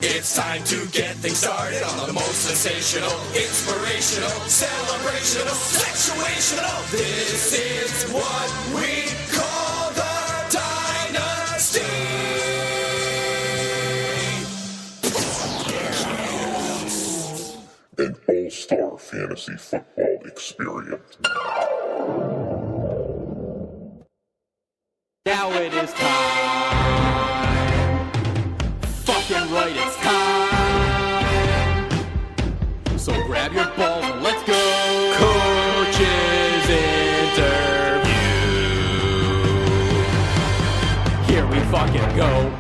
It's time to get things started on the most sensational, inspirational, celebrational, situational. This is what we call the Dynasty. An all-star fantasy football experience. Now it is time. Fucking right, it's time. So grab your balls and let's go. Coach's interview. Here we fucking go.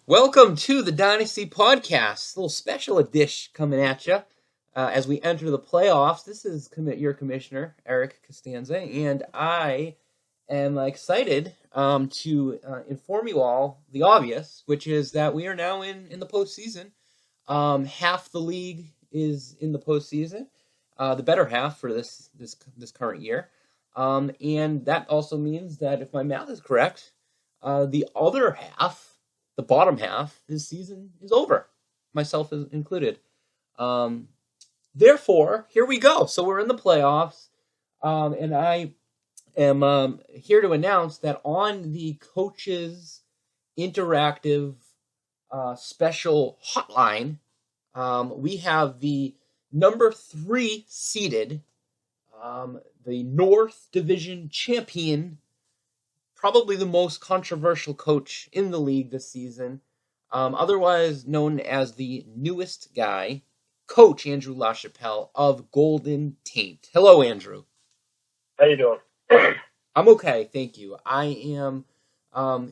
Welcome to the Dynasty Podcast. A little special edition coming at you as we enter the playoffs. This is your commissioner, Eric Costanza, and I am excited to inform you all the obvious, which is that we are now in the postseason. Half the league is in the postseason, the better half for this current year. And that also means that if my math is correct, the other half, the bottom half, this season is over, myself included. Therefore, here we go. So we're in the playoffs, and I am here to announce that on the Coaches Interactive Special Hotline, we have the number 3 seeded, the North Division champion, probably the most controversial coach in the league this season, otherwise known as the newest guy, Coach Andrew LaChapelle of Golden Taint. Hello, Andrew. How you doing? I'm okay, thank you. I am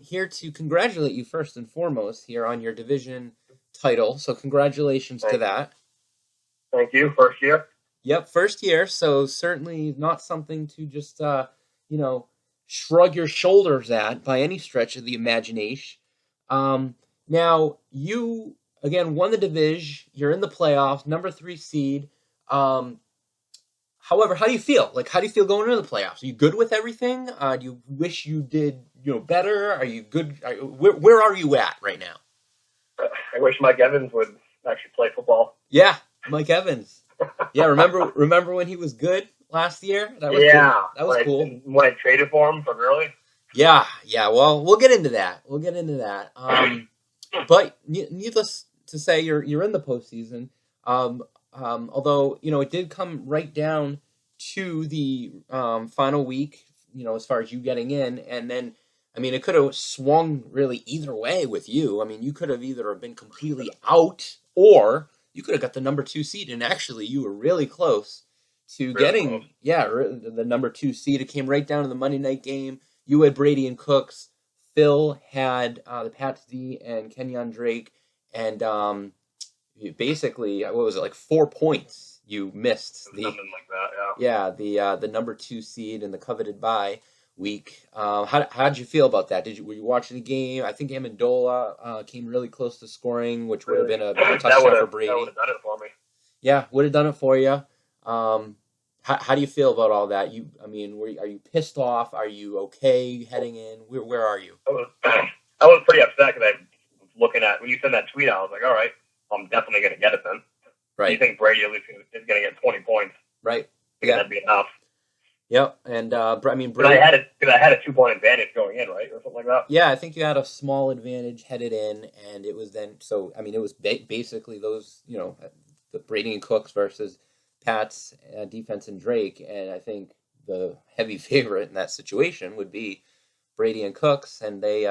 here to congratulate you first and foremost here on your division title, so congratulations to that. Thank you. First year? Yep, first year, so certainly not something to just, shrug your shoulders at by any stretch of the imagination. Now, you, again, won the division. You're in the playoffs, number 3 seed. However, how do you feel? How do you feel going into the playoffs? Are you good with everything? Do you wish you did, better? Are you good? Where are you at right now? I wish Mike Evans would actually play football. Yeah, Mike Evans. Yeah, remember when he was good last year? That was cool. That was cool. When I traded for him from early. Yeah. Well, we'll get into that. But needless to say, you're in the postseason. Although it did come right down to the final week. As far as you getting in, and then it could have swung really either way with you. You could have either been completely out, or you could have got the number 2 seed, and actually you were really close to getting the number 2 seed. It came right down to the Monday night game. You had Brady and Cooks. Phil had the Pats D and Kenyon Drake, and basically, what was it, 4 points you missed? Something like that, yeah. Yeah, the number 2 seed in the coveted bye week. How'd you feel about that? Were you watching the game? I think Amendola came really close to scoring, which would have been a touchdown for Brady. That would have done it for me. Yeah, would have done it for you. How do you feel about all that? Are you pissed off? Are you okay heading in? Where are you? I was pretty upset because I was looking at, when you sent that tweet out, I was like, all right, I'm definitely going to get it then. Right. You think Brady at least is going to get 20 points? Right. Yeah, that'd be enough. Yep, and Brady, I had a 2-point advantage going in, right, or something like that. Yeah, I think you had a small advantage headed in, and it was then. So it was basically those, the Brady and Cooks versus Pats defense and Drake, and I think the heavy favorite in that situation would be Brady and Cooks, and they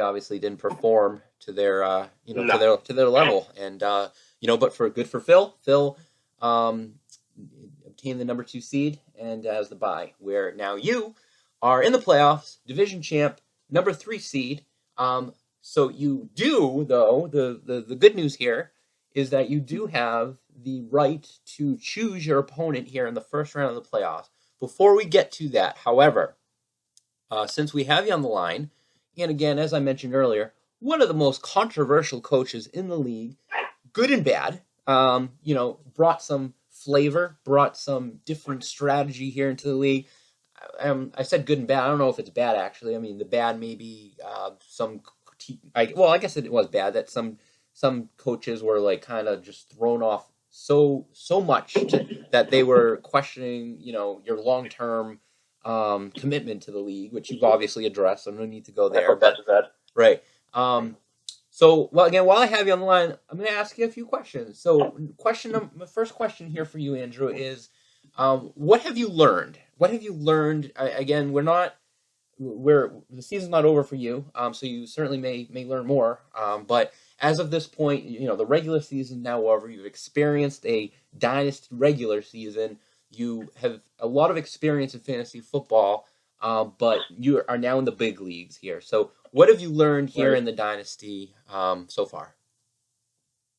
obviously didn't perform to their to their level, and but good for Phil. Phil obtained the number 2 seed and has the bye, where now you are in the playoffs, division champ, number 3 seed. So you do, though, the good news here is that you do have the right to choose your opponent here in the first round of the playoffs. Before we get to that, however, since we have you on the line, and again, as I mentioned earlier, one of the most controversial coaches in the league, good and bad, brought some flavor, brought some different strategy here into the league. I said good and bad. I don't know if it's bad actually. I mean, the bad maybe I guess it was bad that some coaches were like kind of just thrown off so much that they were questioning, your long term commitment to the league, which you've obviously addressed. So no need to go there. But right. So, well, again, while I have you on the line, I'm going to ask you a few questions. So, my first question here for you, Andrew, is what have you learned? What have you learned? Again, the season's not over for you, so you certainly may learn more. But as of this point, the regular season now over. You've experienced a Dynasty regular season. You have a lot of experience in fantasy football, but you are now in the big leagues here. So, what have you learned here in the Dynasty so far?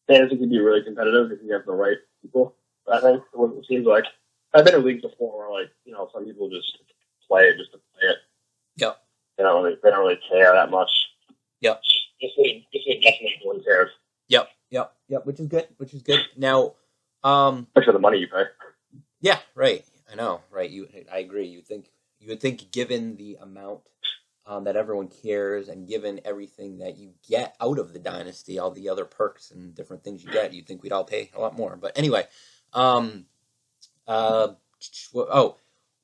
Fantasy can be really competitive if you have the right people. I think it seems like I've been in leagues before where, some people just play it just to play it. Yep. They don't really care that much. Yep. Just definitely no one cares. Yep. Which is good. Now, especially the money you pay. Yeah, right. I know, right? I agree. You would think, given the amount that everyone cares, and given everything that you get out of the Dynasty, all the other perks and different things you get, you'd think we'd all pay a lot more. But anyway,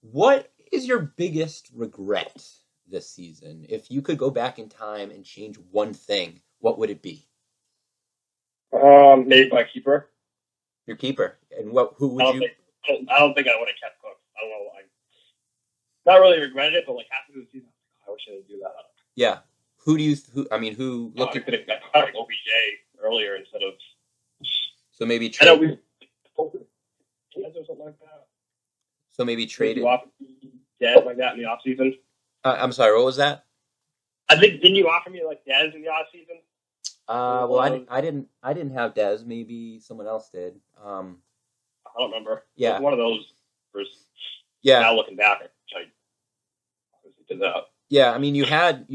what is your biggest regret this season? If you could go back in time and change one thing, what would it be? Maybe my keeper. Your keeper, and who would you? I don't think I would have kept Cook. I don't know. I not really regretted it, but half of the season, I wish I didn't do that. Yeah. Who looked I could have got OBJ earlier instead of. So maybe trade. I know we or something like that. So maybe traded. Dez like that in the off season. I'm sorry. What was that? I think didn't you offer me Dez in the off season? Well, I didn't have Dez. Maybe someone else did. I don't remember. Yeah, it was one of those. Yeah. Now looking back, I did that. Yeah, I mean, you had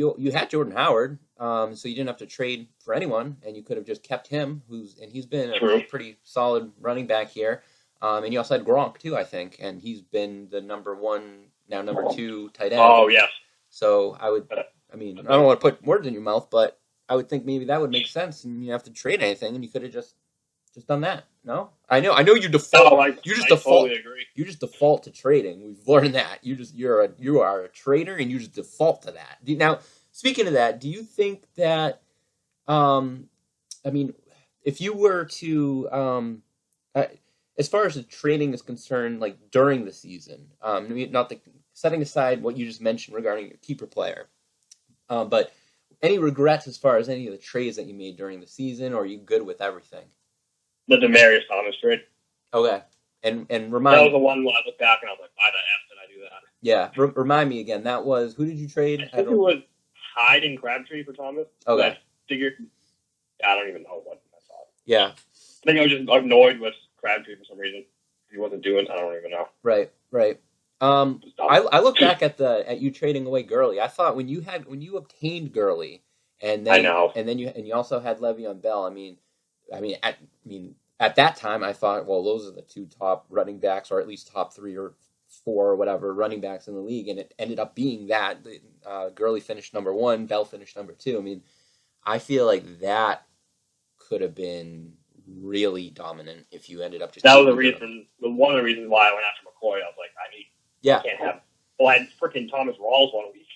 Jordan Howard, so you didn't have to trade for anyone, and you could have just kept him. He's been a pretty solid running back here, and you also had Gronk too, I think, and he's been the number 2 tight end. Oh yes. So I don't want to put words in your mouth, but I would think maybe that would make sense, and you don't have to trade anything, and you could have just done that. No, I know you default. No, I totally agree. You just default to trading. We've learned that you are a trader, and you just default to that. Now, speaking of that, do you think that, if you were to, as far as the trading is concerned, during the season, setting aside what you just mentioned regarding your keeper player, but any regrets as far as any of the trades that you made during the season, or are you good with everything? The Demaryius Thomas trade. Okay. And that remind was the one where I looked back and I was like, why the F did I do that? Yeah. Remind me again. That was, who did you trade? I think it was Hyde and Crabtree for Thomas. Okay. I figured, I don't even know what I thought. Yeah. I think I was just annoyed with Crabtree for some reason. He wasn't doing, I don't even know. Right. I look back at you trading away Gurley. I thought when you obtained Gurley, and then I know. and then you also had Le'Veon Bell. At that time, I thought, well, those are the 2 top running backs, or at least top 3 or 4 or whatever running backs in the league, and it ended up being that Gurley finished number 1, Bell finished number 2. I feel like that could have been really dominant if you ended up just. That was one of the reasons why I went after McCoy. I was like, I can't have. Well, I had freaking Thomas Rawls 1 week.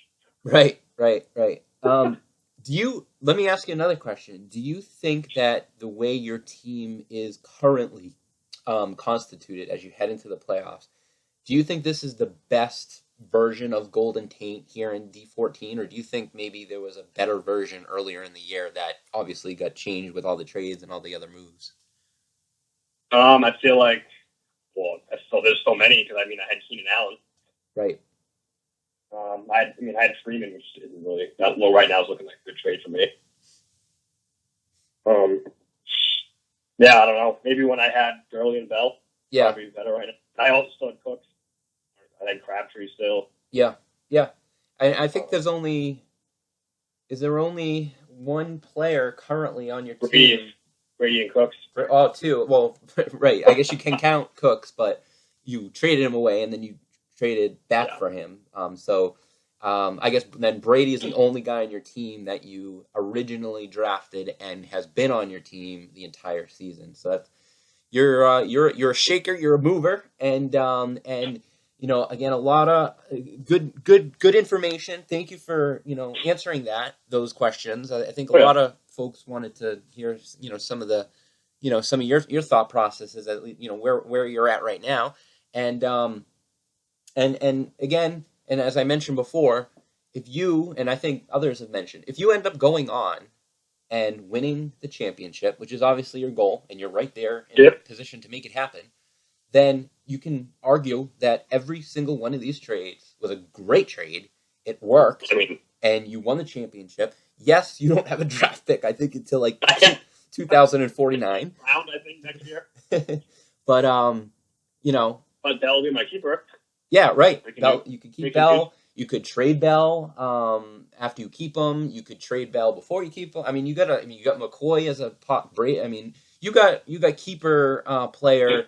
Right. Let me ask you another question. Do you think that the way your team is currently constituted as you head into the playoffs, do you think this is the best version of Golden Taint here in D14, or do you think maybe there was a better version earlier in the year that obviously got changed with all the trades and all the other moves? I feel like, there's so many because I had Keenan Allen. Right. I had Freeman, which isn't really that low right now. Is looking like a good trade for me. I don't know. Maybe when I had Gurley and Bell, probably better right now. I also still had Cooks. I had Crabtree still. Yeah. I think is there only one player currently on your team? Brady and Cooks. Oh, 2. Well, right. I guess you can count Cooks, but you traded him away, and then you traded back for him. I guess then Brady is the only guy on your team that you originally drafted and has been on your team the entire season. So that's you're a shaker, you're a mover, and again, a lot of good information. Thank you for answering those questions. I think a lot of folks wanted to hear some of the some of your thought processes, at least, where you're at right now, and again. And as I mentioned before, if you, and I think others have mentioned, if you end up going on and winning the championship, which is obviously your goal, and you're right there in a position to make it happen, then you can argue that every single one of these trades was a great trade. It worked, and you won the championship. Yes, you don't have a draft pick, I think, until like 2049. Round, I think, next year. But, But Bell will be my keeper. Yeah, right. Bell, you could keep Bell. You could trade Bell after you keep him. You could trade Bell before you keep him. I mean, you got McCoy as a pot break. I mean, you got keeper player,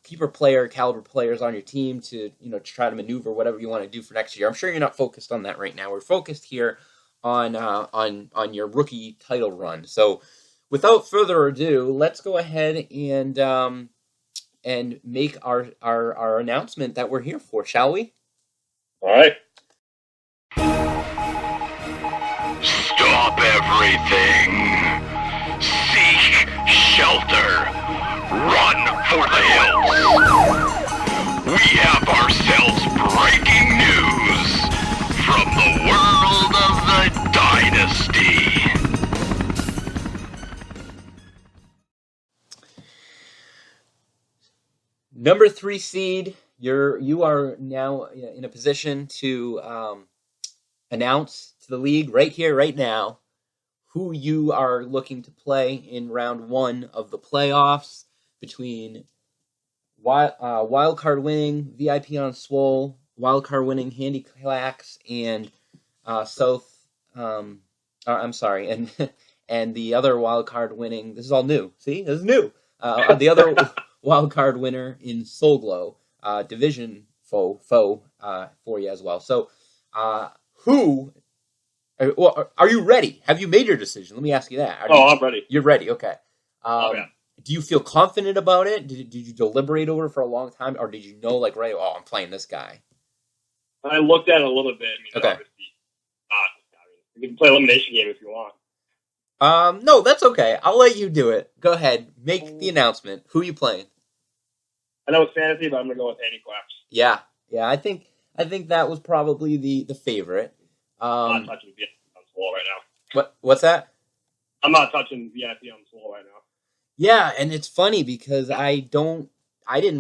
keeper player caliber players on your team to try to maneuver whatever you want to do for next year. I'm sure you're not focused on that right now. We're focused here on your rookie title run. So, without further ado, let's go ahead and make our announcement that we're here for, shall we? All right. Stop everything. Seek shelter. Run for the hills. We have ourselves breaking news from the world of the Dynasty. Number 3 seed, you are now in a position to announce to the league right here, right now, who you are looking to play in round 1 of the playoffs between wild card winning VIP on Swole, wild card winning Handy Clacks, and and the other wild card winning. This is all new. See, this is new. The other wild card winner in Soul Glow, division foe for you as well. So, are you ready? Have you made your decision? Let me ask you that. I'm ready. You're ready. Okay. Yeah. Do you feel confident about it? Did you deliberate over it for a long time, or did you know, I'm playing this guy? I looked at it a little bit. Okay. Obviously, you can play elimination game if you want. No, that's okay. I'll let you do it. Go ahead. Make the announcement. Who are you playing? I know it's fantasy, but I'm going to go with Handy Clacks. Yeah. I think that was probably the favorite. I'm not touching VIP on Swole right now. What's that? I'm not touching VIP on Swole right now. Yeah, and it's funny because I didn't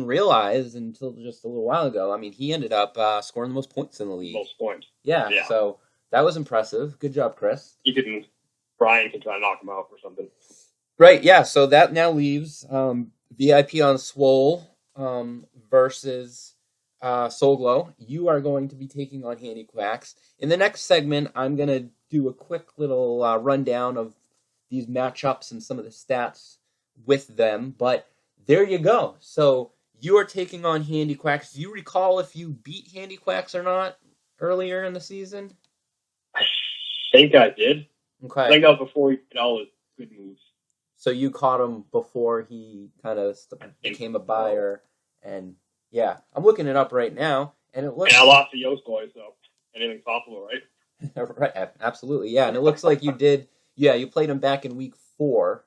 realize until just a little while ago. I mean, he ended up scoring the most points in the league. Most points. Yeah. So that was impressive. Good job, Chris. Brian can try to knock him out or something. Right, yeah. So that now leaves VIP on Swole versus Soul Glow. You are going to be taking on Handy Quacks. In the next segment, I'm going to do a quick little rundown of these matchups and some of the stats with them. But there you go. So you are taking on Handy Quacks. Do you recall if you beat Handy Quacks or not earlier in the season? I think I did. Okay. I think that was before he did all his good moves. So you caught him before he kind of became a buyer, and yeah, I'm looking it up right now, and it looks. And I lost to Yost Boy, so anything's possible, right? Right, absolutely, yeah, and it looks like you did. Yeah, you played him back in week 4,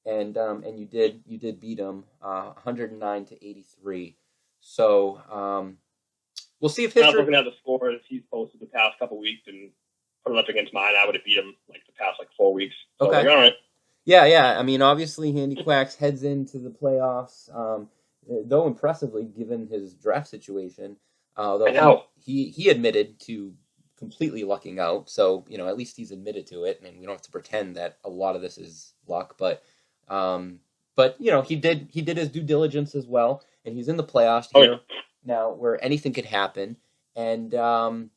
and you did beat him 109-83. So we'll see if history. I'm looking at the scores he's posted the past couple weeks and put him up against mine. I would have beat him the past 4 weeks. So okay. All right. Yeah. I mean, obviously, Handy Quacks heads into the playoffs, though impressively given his draft situation. Though he admitted to completely lucking out, so at least he's admitted to it, and we don't have to pretend that a lot of this is luck. But he did his due diligence as well, and he's in the playoffs here now, where anything could happen, and.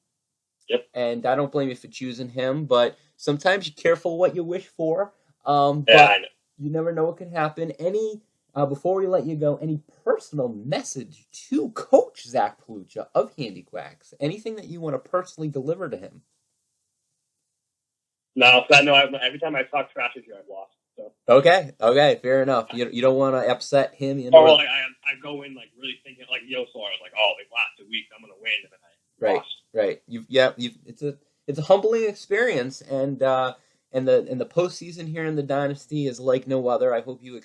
Yep. And I don't blame you for choosing him, but sometimes you're careful what you wish for. I know. You never know what can happen. Any Before we let you go, any personal message to Coach Zach Palucha of Handy Quacks? Anything that you want to personally deliver to him? No, every time I talk trash with you, I've lost. So. Okay, fair enough. You don't want to upset him. I go in like really thinking like Yo Soar, like, oh, like last 2 weeks I'm gonna win, and then I lost. Right. It's a humbling experience, and the postseason here in the Dynasty is like no other. I hope you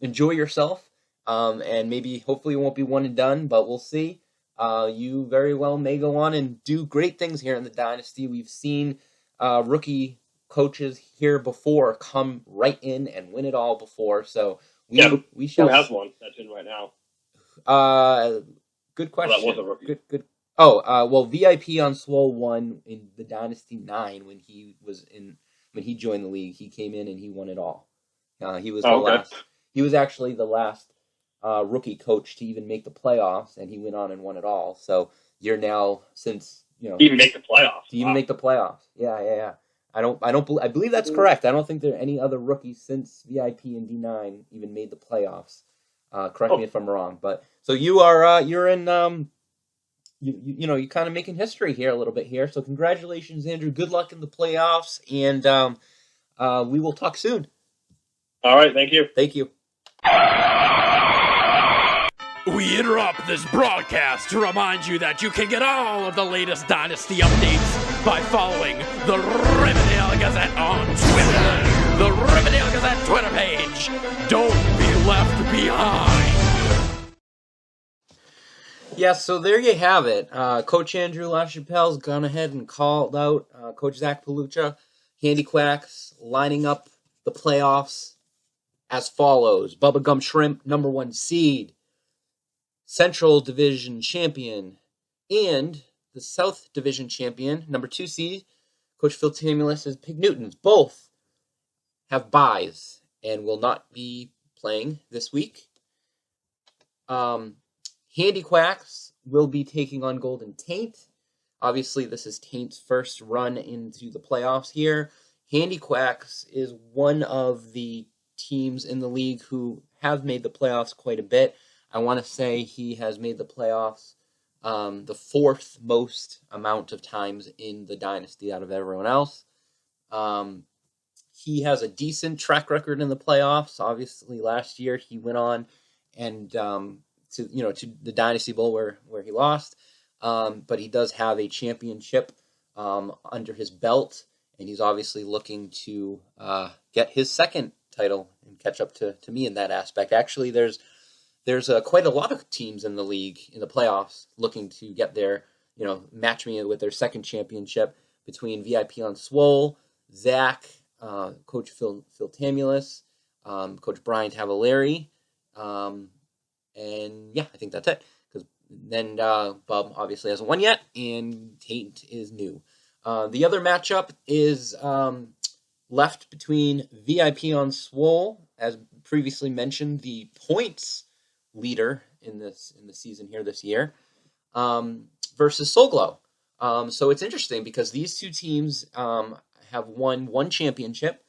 enjoy yourself, and maybe hopefully it won't be one and done, but we'll see. You very well may go on and do great things here in the Dynasty. We've seen rookie coaches here before come right in and win it all before, so we shall. Who has one that's in right now? Good question. Well, that was a rookie. Good. Well, VIP on Swole won in the Dynasty 9 when he joined the league. He came in and he won it all. He was last. He was actually the last rookie coach to even make the playoffs, and he went on and won it all. So you're now even make the playoffs. Make the playoffs. Yeah. I believe that's correct. I don't think there are any other rookies since VIP and D9 even made the playoffs. Correct me if I'm wrong, but so you're in you're kind of making history here a little bit here. So congratulations, Andrew. Good luck in the playoffs, and we will talk soon. All right, thank you. Thank you. We interrupt this broadcast to remind you that you can get all of the latest Dynasty updates by following the Riverdale Gazette on Twitter. The Riverdale Gazette Twitter page. Don't be left behind. Yes, so there you have it. Coach Andrew LaChapelle's gone ahead and called out Coach Zach Palucha, Handy Quacks, lining up the playoffs as follows. Bubba Gum Shrimp, number 1 seed. Central Division champion, and the South Division champion, number 2 seed, Coach Phil Tamulus as Pig Newtons. Both have byes and will not be playing this week. Handy Quacks will be taking on Golden Taint. Obviously, this is Taint's first run into the playoffs here. Handy Quacks is one of the teams in the league who have made the playoffs quite a bit. I want to say he has made the playoffs the 4th most amount of times in the Dynasty out of everyone else. He has a decent track record in the playoffs. Obviously, last year he went on and to the Dynasty Bowl where he lost, but he does have a championship under his belt, and he's obviously looking to get his second title and catch up to me in that aspect. Actually, there's quite a lot of teams in the league in the playoffs looking to get their, match me with their second championship between VIP on Swole, Zach, Coach Phil Tamulus, Coach Brian Tavaleri, and yeah, I think that's it. Because then Bub obviously hasn't won yet, and Taint is new. The other matchup is left between VIP on Swole, as previously mentioned, the points leader in the season here this year, versus Soul Glow. So it's interesting because these two teams have won one championship.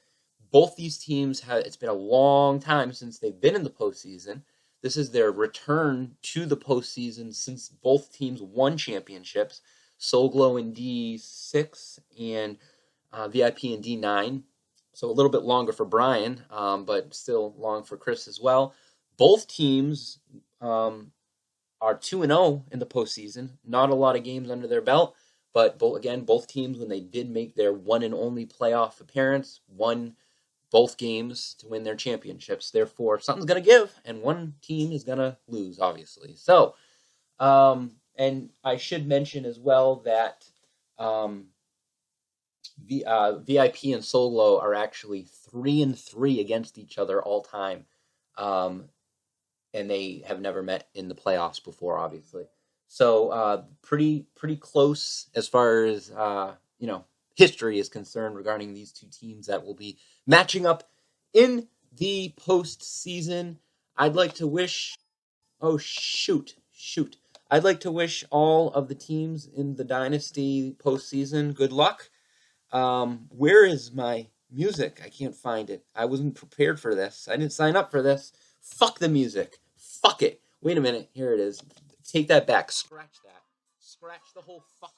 Both these teams it's been a long time since they've been in the postseason. This is their return to the postseason since both teams won championships. Soul Glow in D6 and VIP in D9. So a little bit longer for Brian, but still long for Chris as well. Both teams are 2-0 in the postseason. Not a lot of games under their belt, but both teams, when they did make their one and only playoff appearance, won both games to win their championships. Therefore, something's going to give, and one team is going to lose, obviously. So, and I should mention as well that VIP and Soul Glow are actually 3-3 against each other all time. And they have never met in the playoffs before, obviously. So pretty close as far as history is concerned regarding these two teams that will be matching up in the postseason. I'd like to wish. Oh shoot! I'd like to wish all of the teams in the Dynasty postseason good luck. Where is my Music. I can't find it. I wasn't prepared for this. I didn't sign up for this. Fuck the music. Fuck it. Wait a minute. Here it is. Take that back. Scratch that. Scratch the whole fucking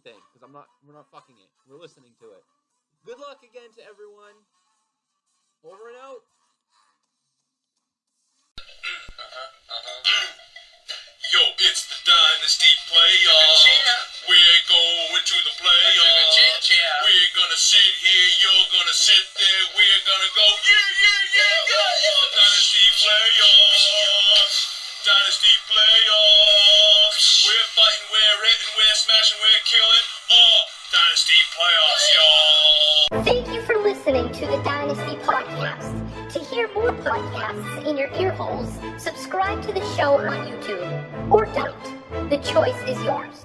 thing, because we're not fucking it. We're listening to it. Good luck again to everyone. Over and out. Yo, it's the Dynasty playoffs. We're going to the playoffs. We're gonna sit here, you're gonna sit there. We're gonna go, yeah. Dynasty playoffs. Dynasty playoffs. We're fighting, we're hitting, we're smashing, we're killing. Dynasty playoffs, y'all. Thank you for listening to the Dynasty Podcast. To hear more podcasts in your ear holes, subscribe to the show on YouTube. Or don't. The choice is yours.